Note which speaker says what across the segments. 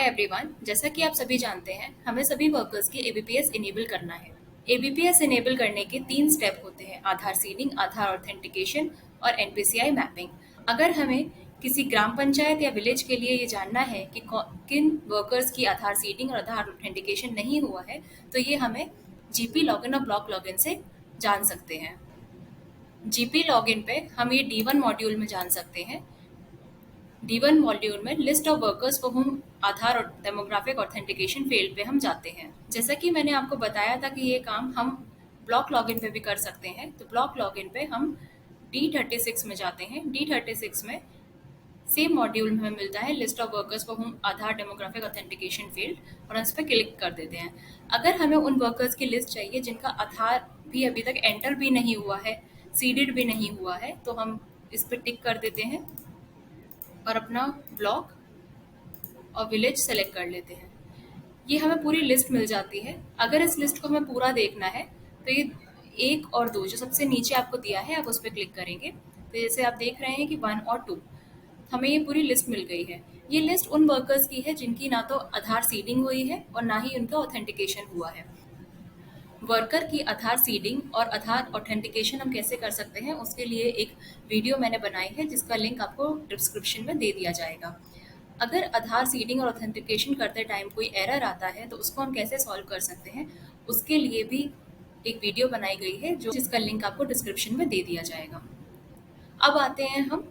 Speaker 1: Everyone, जैसा कि आप सभी जानते हैं, हमें सभी वर्कर्स की एबीपीएस इनेबल करना है। एबीपीएस इनेबल करने के 3 स्टेप होते हैं: आधार सीडिंग, आधार ऑथेंटिकेशन और एनपीसीआई मैपिंग। अगर हमें किसी ग्राम पंचायत या विलेज के लिए ये जानना है कि किन वर्कर्स की आधार सीडिंग और आधार ऑथेंटिकेशन नहीं हुआ है, तो ये हमें जीपी लॉगिन और ब्लॉक लॉगिन से जान सकते हैं। जीपी लॉगिन पे हम ये D1 मॉड्यूल में जान सकते हैं। D1 मॉड्यूल में लिस्ट ऑफ वर्कर्स फॉर हुम आधार और डेमोग्राफिक ऑथेंटिकेशन फील्ड पे हम जाते हैं। जैसा कि मैंने आपको बताया था कि ये काम हम ब्लॉक लॉगिन पे भी कर सकते हैं, तो ब्लॉक लॉगिन पे हम D36 में जाते हैं। D36 में सेम मॉड्यूल में हमें मिलता है लिस्ट ऑफ वर्कर्स फॉर हुम आधार डेमोग्राफिक ऑथेंटिकेशन फील्ड, और उस पर क्लिक कर देते हैं। अगर हमें उन वर्कर्स की लिस्ट चाहिए जिनका आधार भी अभी तक एंटर भी नहीं हुआ है, सीडेड भी नहीं हुआ है, तो हम इस पर टिक कर देते हैं और अपना ब्लॉक और विलेज सेलेक्ट कर लेते हैं। ये हमें पूरी लिस्ट मिल जाती है। अगर इस लिस्ट को हमें पूरा देखना है तो ये 1 और 2 जो सबसे नीचे आपको दिया है, आप उस पर क्लिक करेंगे तो जैसे आप देख रहे हैं कि 1 और 2 हमें ये पूरी लिस्ट मिल गई है। ये लिस्ट उन वर्कर्स की है जिनकी ना तो आधार सीडिंग हुई है और ना ही उनका ऑथेंटिकेशन हुआ है। वर्कर की आधार सीडिंग और आधार ऑथेंटिकेशन हम कैसे कर सकते हैं, उसके लिए एक वीडियो मैंने बनाई है जिसका लिंक आपको डिस्क्रिप्शन में दे दिया जाएगा। अगर आधार सीडिंग और ऑथेंटिकेशन करते टाइम कोई एरर आता है तो उसको हम कैसे सॉल्व कर सकते हैं, उसके लिए भी एक वीडियो बनाई गई है जिसका लिंक आपको डिस्क्रिप्शन में दे दिया जाएगा। अब आते हैं हम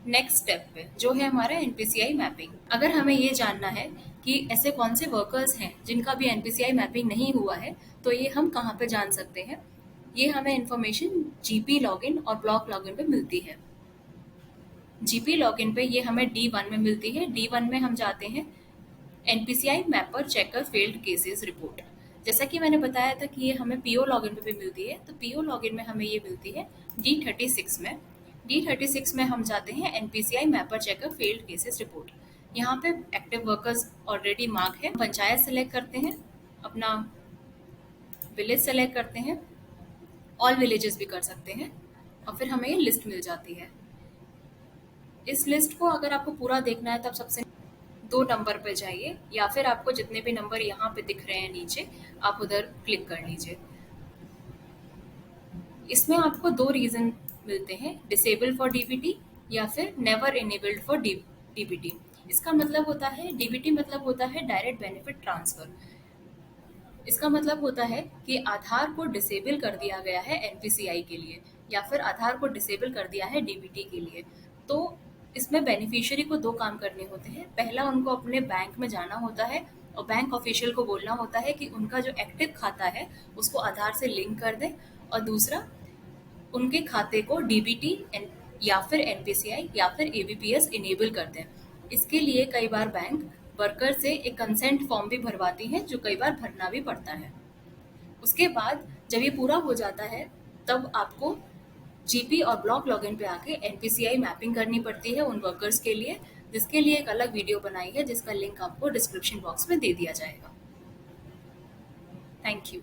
Speaker 1: नेक्स्ट स्टेप पे, जो है हमारा एनपीसीआई मैपिंग। अगर हमें ये जानना है कि ऐसे कौन से वर्कर्स हैं जिनका भी एनपीसीआई मैपिंग नहीं हुआ है, तो ये हम कहाँ पे जान सकते हैं? ये हमें इन्फॉर्मेशन जीपी लॉगिन और ब्लॉक लॉगिन पे मिलती है। जीपी लॉगिन पे ये हमें D1 में मिलती है। D1 में हम जाते हैं NPCI mapper checker failed cases report. जैसा कि मैंने बताया था कि ये हमें पीओ लॉगिन पे भी मिलती है, तो पीओ लॉगिन में हमें ये मिलती है D36 में। D36 में हम जाते हैं NPCI mapper checker failed cases report. यहाँ पे एक्टिव वर्कर्स ऑलरेडी मार्क है। पंचायत सेलेक्ट करते हैं, अपना विलेज सेलेक्ट करते हैं, ऑल विलेजेस भी कर सकते हैं, और फिर हमें ये लिस्ट मिल जाती है। इस लिस्ट को अगर आपको पूरा देखना है तो आप सबसे 2 नंबर पे जाइए, या फिर आपको जितने भी नंबर यहाँ पे दिख रहे हैं नीचे, आप उधर क्लिक कर लीजिए। इसमें आपको 2 रीजन मिलते हैं, डिसेबल फॉर डीबीटी या फिर नेवर इनेबल्ड फॉर डीबीटी। इसका मतलब होता है, डीबीटी मतलब होता है डायरेक्ट बेनिफिट ट्रांसफर। इसका मतलब होता है कि आधार को डिसेबल कर दिया गया है एनपीसीआई के लिए, या फिर आधार को डिसेबल कर दिया है डीबीटी के लिए। तो इसमें बेनिफिशियरी को 2 काम करने होते हैं। पहला, उनको अपने बैंक में जाना होता है और बैंक ऑफिशियल को बोलना होता है कि उनका जो एक्टिव खाता है उसको आधार से लिंक कर दें, और दूसरा, उनके खाते को डीबीटी या फिर एनपीसीआई या फिर एबीपीएस इनेबल कर दें। इसके लिए कई बार बैंक वर्कर से एक कंसेंट फॉर्म भी भरवाती है, जो कई बार भरना भी पड़ता है। उसके बाद जब ये पूरा हो जाता है, तब आपको जीपी और ब्लॉक लॉगिन पे आके एनपीसीआई मैपिंग करनी पड़ती है उन वर्कर्स के लिए, जिसके लिए एक अलग वीडियो बनाई है जिसका लिंक आपको डिस्क्रिप्शन बॉक्स में दे दिया जाएगा। Thank you.